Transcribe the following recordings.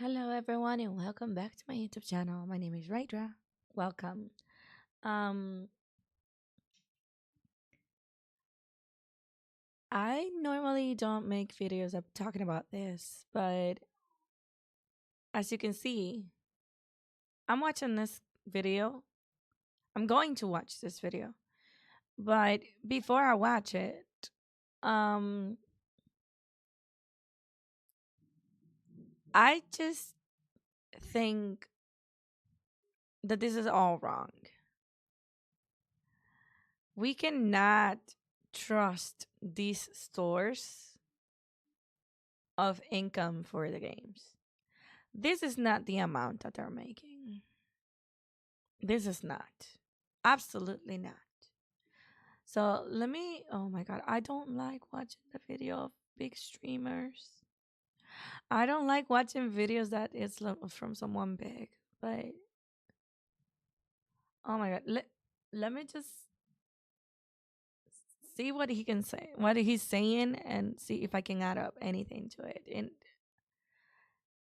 Hello, everyone, and welcome back to my YouTube channel. My name is Raidra. Welcome. Um, I normally don't make videos of talking about this, but as you can see, I'm watching this video. I'm going to watch this video, but before I watch it, um, I just think that this is all wrong. We cannot trust these stores of income for the games. This is not the amount that they're making. This is not. Absolutely not. So let me, oh my God, I don't like watching the video of big streamers. I don't like watching videos that is from someone big. But, oh my God, let me just see what he can say, what he's saying, and see if I can add up anything to it. And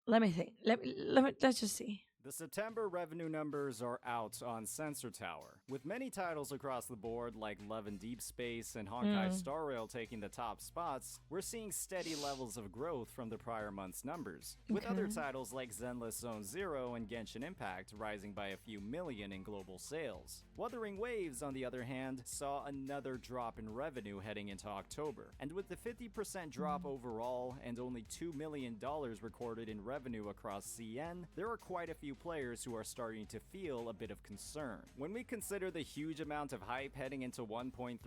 let me think. Let's just see. The September revenue numbers are out on Sensor Tower, with many titles across the board like Love and Deep Space and Honkai Star Rail taking the top spots. We're seeing steady levels of growth from the prior month's numbers, with other titles like Zenless Zone Zero and Genshin Impact rising by a few million in global sales. Wuthering Waves, on the other hand, saw another drop in revenue heading into October, and with the 50% drop overall and only $2 million recorded in revenue across CN, there are quite a few players who are starting to feel a bit of concern. When we consider the huge amount of hype heading into 1.3,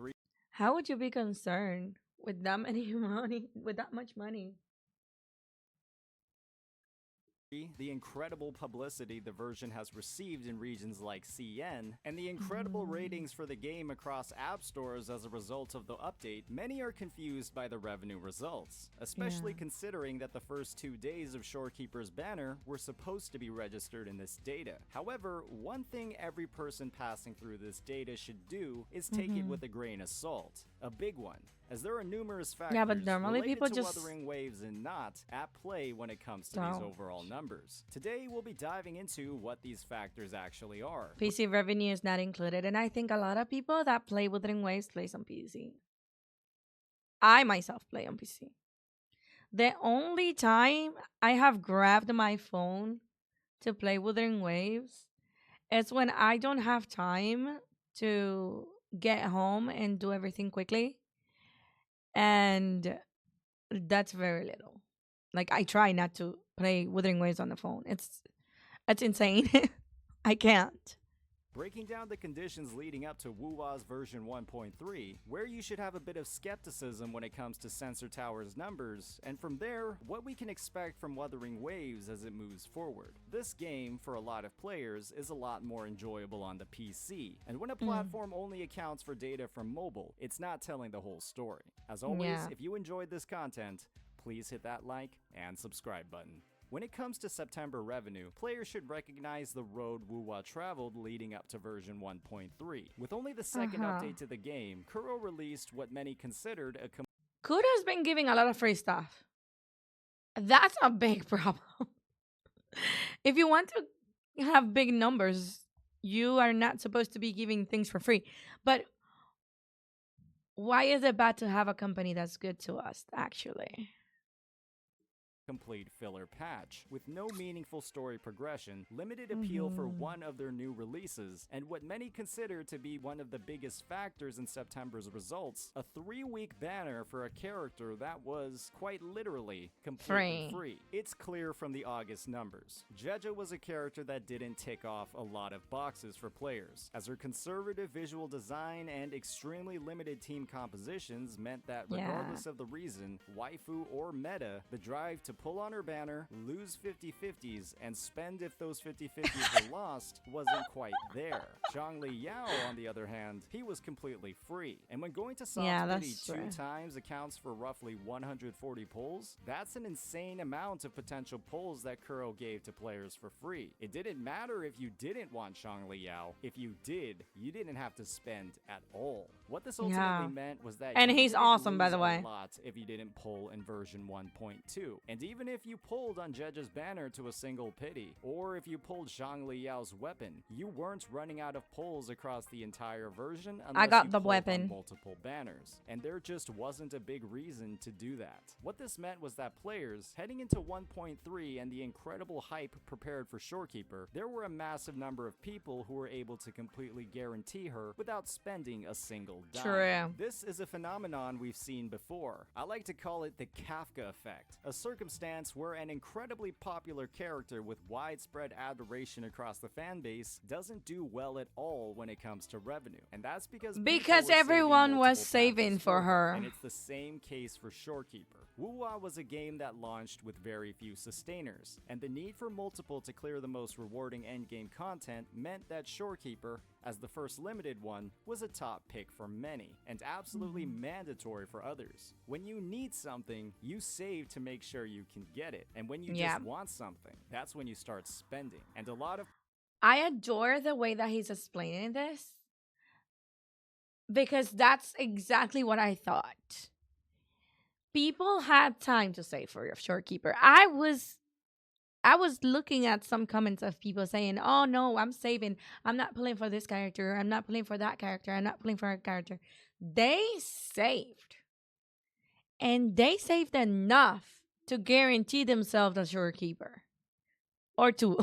How would you be concerned with that many money, with that much money? the incredible publicity the version has received in regions like CN, and the incredible ratings for the game across app stores as a result of the update, many are confused by the revenue results, especially considering that the first 2 days of Shorekeeper's banner were supposed to be registered in this data. However, one thing every person passing through this data should do is take it with a grain of salt. A big one, as there are numerous factors But normally related people to just Wuthering Waves and not at play when it comes to these overall numbers. Today, we'll be diving into what these factors actually are. PC revenue is not included, and I think a lot of people that play Wuthering Waves plays on PC. I myself play on PC. The only time I have grabbed my phone to play Wuthering Waves is when I don't have time to get home and do everything quickly. And that's very little. Like, I try not to play Wuthering Waves on the phone. It's insane. I can't. Breaking down the conditions leading up to WuWa's version 1.3, where you should have a bit of skepticism when it comes to Sensor Tower's numbers, and from there, what we can expect from Wuthering Waves as it moves forward. This game, for a lot of players, is a lot more enjoyable on the PC, and when a platform only accounts for data from mobile, it's not telling the whole story. As always, if you enjoyed this content, please hit that like and subscribe button. When it comes to September revenue, players should recognize the road WuWa traveled leading up to version 1.3. With only the second update to the game, Kuro released what many considered a Kudo's been giving a lot of free stuff. That's a big problem. If you want to have big numbers, you are not supposed to be giving things for free. But why is it bad to have a company that's good to us, actually? complete filler patch, with no meaningful story progression, limited appeal for one of their new releases, and what many consider to be one of the biggest factors in September's results, a 3-week banner for a character that was, quite literally, completely free. It's clear from the August numbers. Jeja was a character that didn't tick off a lot of boxes for players, as her conservative visual design and extremely limited team compositions meant that regardless of the reason, waifu or meta, the drive to pull on her banner, lose 50/50s, and spend if those 50/50s were lost wasn't quite there. Zhongli Yao, on the other hand, he was completely free. And when going to soft pity 2 times accounts for roughly 140 pulls, that's an insane amount of potential pulls that Kuro gave to players for free. It didn't matter if you didn't want Zhongli Yao. If you did, you didn't have to spend at all. What this ultimately meant was that he's awesome, by the way. A lot if you didn't pull in version 1.2. And even if you pulled on Jeja's banner to a single pity, or if you pulled Zhang Liao's weapon, you weren't running out of pulls across the entire version I unless got you the pulled on weapon. multiple banners, and there just wasn't a big reason to do that. What this meant was that players, heading into 1.3 and the incredible hype prepared for Shorekeeper, there were a massive number of people who were able to completely guarantee her without spending a single dime. True. This is a phenomenon we've seen before. I like to call it the Kafka effect, a circumstance where an incredibly popular character with widespread adoration across the fanbase doesn't do well at all when it comes to revenue. And that's because everyone was saving saving for her. and it's the same case for Shorekeeper. Wuwa was a game that launched with very few sustainers, and the need for multiple to clear the most rewarding endgame content meant that Shorekeeper, as the first limited one, was a top pick for many, and absolutely mandatory for others. When you need something, you save to make sure you can get it, and when you just want something, that's when you start spending. And a lot of I adore the way that he's explaining this because that's exactly what I thought. People had time to save for your Shorekeeper. I was looking at some comments of people saying, "Oh no, I'm saving. I'm not pulling for this character. I'm not pulling for that character. I'm not pulling for a character." They saved. And they saved enough to guarantee themselves a Shorekeeper. Or two.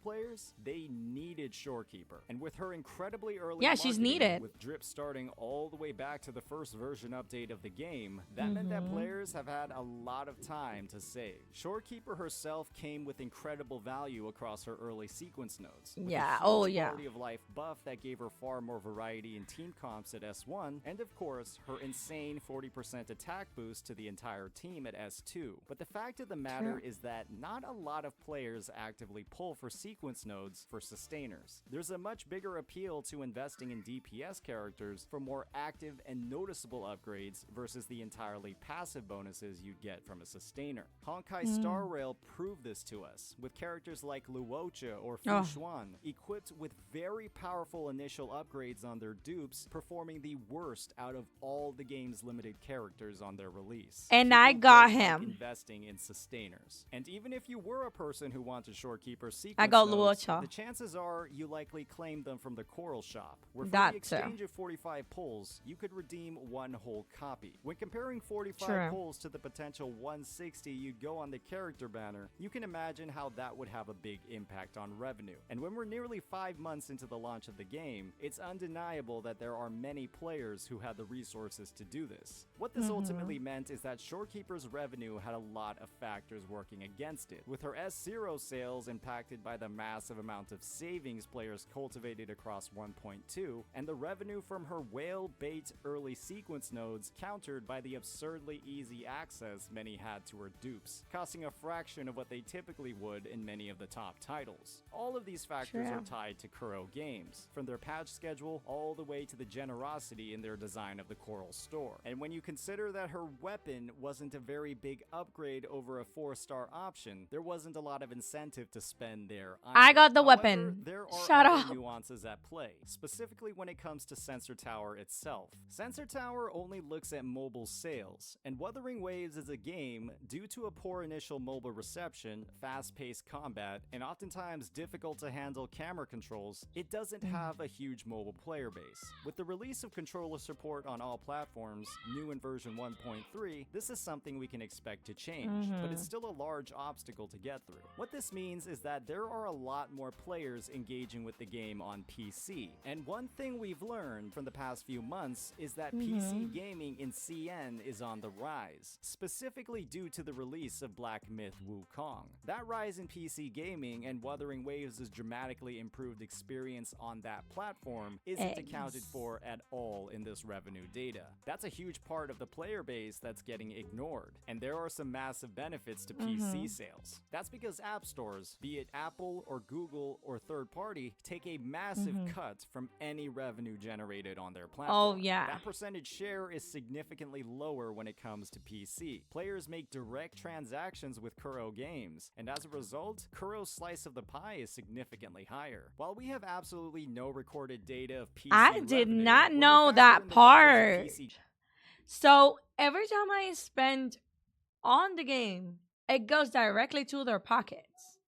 players, they needed Shorekeeper. And with her incredibly early Yeah, she's marketing, needed. with drip starting all the way back to the first version update of the game, that meant that players have had a lot of time to save. Shorekeeper herself came with incredible value across her early sequence nodes. With Yeah, a huge oh, yeah. quality of life buff that gave her far more variety in team comps at S1, and of course, her insane 40% attack boost to the entire team at S2. But the fact of the matter is that not a lot of players actively pull for sequence nodes for sustainers. There's a much bigger appeal to investing in DPS characters for more active and noticeable upgrades versus the entirely passive bonuses you'd get from a sustainer. Honkai Star Rail proved this to us, with characters like Luocha or Fu Xuan, equipped with very powerful initial upgrades on their dupes, performing the worst out of all the game's limited characters on their release. And People I got don't like him. investing in sustainers. And even if you were a person who wanted Shorekeeper sequence I got nodes, Luocha. the chances are you likely claimed them from the Coral shop, where for That the too. exchange of 45 pulls, you could redeem one whole copy. When comparing 45 True. pulls to the potential 160 you'd go on the character banner, you can imagine how that would have a big impact on revenue. And when we're nearly 5 months into the launch of the game, it's undeniable that there are many players who had the resources to do this. What this ultimately meant is that Shorekeeper's revenue had a lot of factors working against it, with her S0 sales impacted by the massive amount of savings players cultivated across 1.2, and the revenue from her whale bait early sequence nodes countered by the absurdly easy access many had to her dupes, costing a fraction of what they typically would in many of the top titles. All of these factors True. are tied to Kuro Games, from their patch schedule all the way to the generosity in their design of the Coral store. And when you consider that her weapon wasn't a very big upgrade over a 4-star option, there wasn't a lot of incentive to spend there either. I got the However, weapon. there are Shut other up. nuances at play, specifically when it comes to Sensor Tower itself. Sensor Tower only looks at mobile sales, and Wuthering Waves is a game, due to a poor initial mobile reception, fast-paced combat, and oftentimes difficult to handle camera controls, it doesn't have a huge mobile player base. With the release of controller support on all platforms, new in version 1.3, this is something we can expect to change, but it's still a large obstacle to get through. What this means is that there are a lot more players engaging with the game on PC, and one thing we've learned from the past few months is that PC gaming in CN is on the rise, specifically due to the release of Black Myth Wukong. That rise in PC gaming and Wuthering Waves' dramatically improved experience on that platform isn't accounted for at all in this revenue data. That's a huge part of the player base that's getting ignored, and there are some massive benefits to PC sales. That's because app stores, be it Apple or Google or third party, take a massive cut from any revenue generated on their platform. Oh, yeah. That percentage share is significantly lower when it comes to PC. Players make direct transactions with Kuro Games, and as a result, Kuro's slice of the pie is significantly higher. While we have absolutely no recorded data of PC I did revenue, not when we know factor that in the rise of part. PC So every time I spend on the game, it goes directly to their pockets.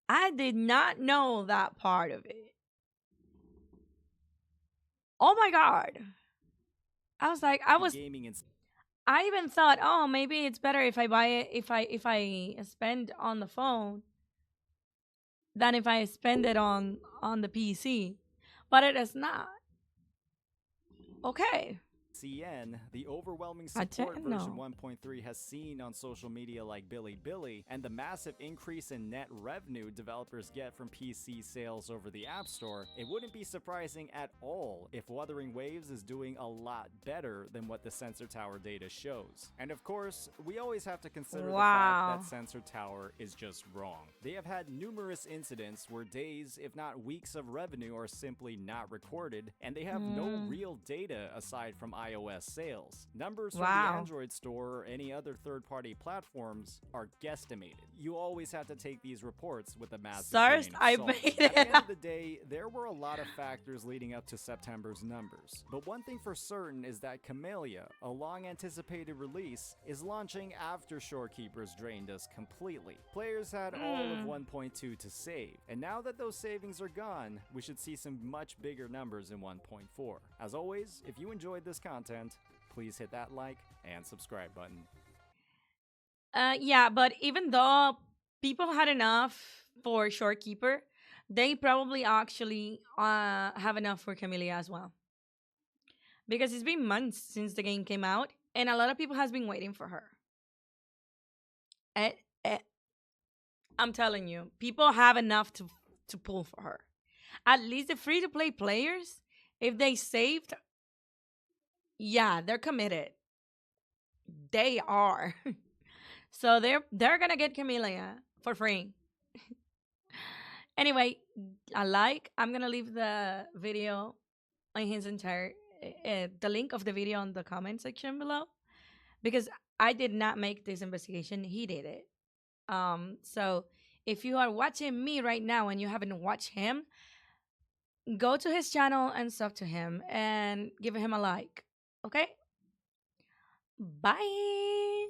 I did not know that part of it. Oh my god. I was like, gaming and I even thought, oh, maybe it's better if I buy it if I spend on the phone than if I spend it on the PC. But it is not. Okay. CN, the overwhelming I support didn't version know. 1.3 has seen on social media like Billy, and the massive increase in net revenue developers get from PC sales over the App Store, it wouldn't be surprising at all if Wuthering Waves is doing a lot better than what the Sensor Tower data shows. And of course, we always have to consider the fact Wow. that Sensor Tower is just wrong. They have had numerous incidents where days, if not weeks of revenue are simply not recorded, and they have no Mm, real data aside from iOS sales. Numbers from the wow. Android store or any other third-party platforms are guesstimated. You always have to take these reports with a massive First, grain of I salt. made At the it. end of the day, there were a lot of factors leading up to September's numbers. But one thing for certain is that Camellia, a long-anticipated release, is launching after Shorekeeper's drained us completely. Players had all of Mm. 1.2 to save, and now that those savings are gone, we should see some much bigger numbers in 1.4. As always, if you enjoyed this content, please hit that like and subscribe button. Yeah, but even though people had enough for Shorekeeper, they probably actually have enough for Camellia as well. Because it's been months since the game came out, and a lot of people has been waiting for her. Eh, eh, I'm telling you, people have enough to pull for her. At least the free to play players, if they saved, yeah, they're committed. They are. So they're gonna get Camellia for free. Anyway, I'm gonna leave the video on his entire the link of the video on the comment section below because I did not make this investigation. He did it. So if you are watching me right now and you haven't watched him, go to his channel and sub to him and give him a like. Okay? Bye.